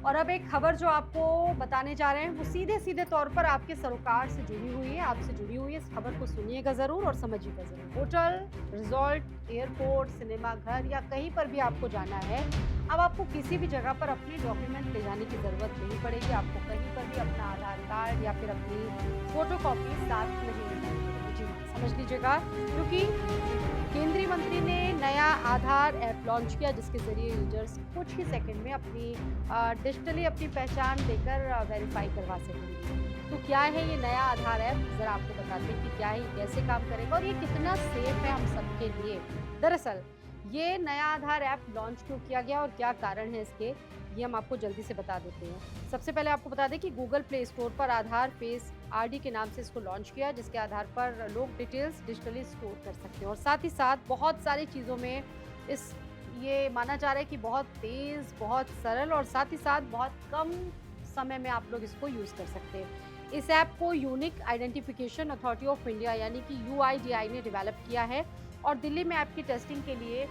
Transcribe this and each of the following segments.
और अब एक खबर जो आपको बताने जा रहे हैं वो सीधे सीधे तौर पर आपके सरोकार से जुड़ी हुई है, आपसे जुड़ी हुई है। इस खबर को सुनिएगा जरूर और समझिएगा जरूर। होटल, रिजॉर्ट, एयरपोर्ट, सिनेमा घर या कहीं पर भी आपको जाना है, अब आपको किसी भी जगह पर अपने डॉक्यूमेंट ले जाने की जरूरत नहीं पड़ेगी। आपको कहीं पर भी अपना आधार कार्ड या फिर अपनी फोटो कॉपी साथ नहीं ले जानी पड़ेगी। जी हाँ, समझ लीजिएगा, क्योंकि केंद्रीय मंत्री ने नया आधार ऐप लॉन्च किया जिसके जरिए यूजर्स कुछ ही सेकंड में अपनी डिजिटली अपनी पहचान देकर वेरीफाई करवा सकेंगे। तो क्या है ये नया आधार ऐप, जरा आपको बताते हैं कि क्या है, ये कैसे काम करेगा और ये कितना सेफ है हम सबके लिए। दरअसल ये नया आधार ऐप लॉन्च क्यों किया गया और क्या कारण है इसके, ये हम आपको जल्दी से बता देते हैं। सबसे पहले आपको बता दें कि गूगल प्ले स्टोर पर आधार फेस आरडी के नाम से इसको लॉन्च किया, जिसके आधार पर लोग डिटेल्स डिजिटली स्टोर कर सकते हैं और साथ ही साथ बहुत सारी चीज़ों में इस ये माना जा रहा है कि बहुत तेज़, बहुत सरल और साथ ही साथ बहुत कम समय में आप लोग इसको यूज़ कर सकते हैं। इस ऐप को unique identification authority of India यानी कि यूआईडीआई ने डेवलप किया है और दिल्ली में ऐप की टेस्टिंग के लिए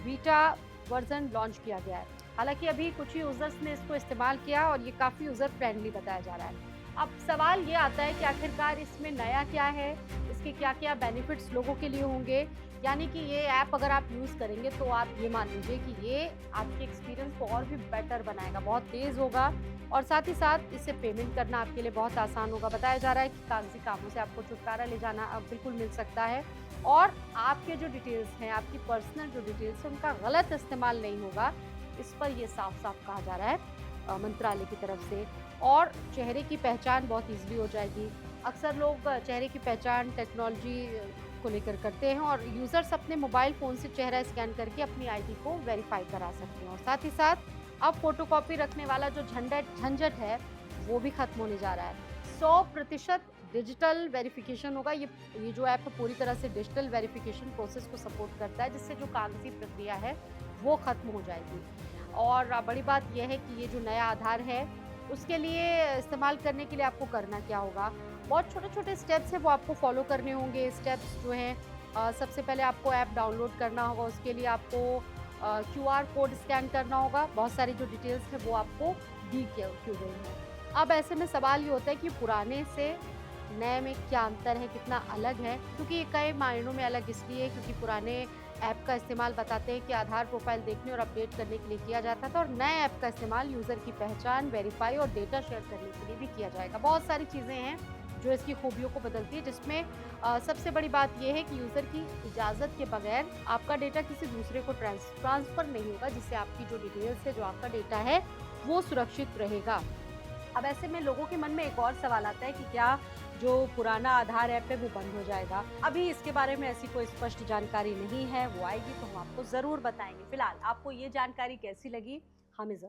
बीटा वर्जन लॉन्च किया गया है। हालांकि अभी कुछ ही यूजर्स ने इसको इस्तेमाल किया और ये काफ़ी यूज़र फ्रेंडली बताया जा रहा है। अब सवाल ये आता है कि आखिरकार इसमें नया क्या है, इसके क्या क्या बेनिफिट्स लोगों के लिए होंगे। यानी कि ये ऐप अगर आप यूज़ करेंगे तो आप ये मान लीजिए कि ये आपके एक्सपीरियंस को और भी बेटर बनाएगा, बहुत तेज़ होगा और साथ ही साथ इससे पेमेंट करना आपके लिए बहुत आसान होगा। बताया जा रहा है कि कागजी कामों से आपको छुटकारा ले जाना अब बिल्कुल मिल सकता है और आपके जो डिटेल्स हैं, आपकी पर्सनल जो डिटेल्स हैं, उनका गलत इस्तेमाल नहीं होगा। इस पर ये साफ साफ कहा जा रहा है मंत्रालय की तरफ से। और चेहरे की पहचान बहुत ईजिली हो जाएगी। अक्सर लोग चेहरे की पहचान टेक्नोलॉजी को लेकर करते हैं और यूज़र्स अपने मोबाइल फ़ोन से चेहरा स्कैन करके अपनी आईडी को वेरीफाई करा सकते हैं और साथ ही साथ अब फ़ोटोकॉपी रखने वाला जो झंझट है वो भी खत्म होने जा रहा है। 100% डिजिटल वेरिफिकेशन होगा। ये जो ऐप पूरी तरह से डिजिटल वेरिफिकेशन प्रोसेस को सपोर्ट करता है, जिससे जो कागजी प्रक्रिया है वो खत्म हो जाएगी। और बड़ी बात यह है कि ये जो नया आधार है उसके लिए इस्तेमाल करने के लिए आपको करना क्या होगा, बहुत छोटे छोटे स्टेप्स हैं वो आपको फॉलो करने होंगे। स्टेप्स जो हैं, सबसे पहले आपको ऐप डाउनलोड करना होगा, उसके लिए आपको क्यूआर कोड स्कैन करना होगा। बहुत सारी जो डिटेल्स हैं वो आपको दी क्यों गई हैं। अब ऐसे में सवाल ये होता है कि पुराने से नए में क्या अंतर है, कितना अलग है, क्योंकि ये कई मायनों में अलग इसलिए क्योंकि पुराने ऐप का इस्तेमाल बताते हैं कि आधार प्रोफाइल देखने और अपडेट करने के लिए किया जाता था और नए ऐप का इस्तेमाल यूज़र की पहचान वेरीफाई और डेटा शेयर करने के लिए भी किया जाएगा। बहुत सारी चीज़ें हैं जो इसकी खूबियों को बदलती है, जिसमें सबसे बड़ी बात यह है कि यूज़र की इजाज़त के बगैर आपका डेटा किसी दूसरे को ट्रांसफ़र नहीं होगा, जिससे आपकी जो डिटेल्स है, जो आपका डेटा है, वो सुरक्षित रहेगा। अब ऐसे में लोगों के मन में एक और सवाल आता है कि क्या जो पुराना आधार ऐप है वो बंद हो जाएगा। अभी इसके बारे में ऐसी कोई स्पष्ट जानकारी नहीं है, वो आएगी तो हम आपको ज़रूर बताएंगे। फिलहाल आपको ये जानकारी कैसी लगी, हमें ज़रूर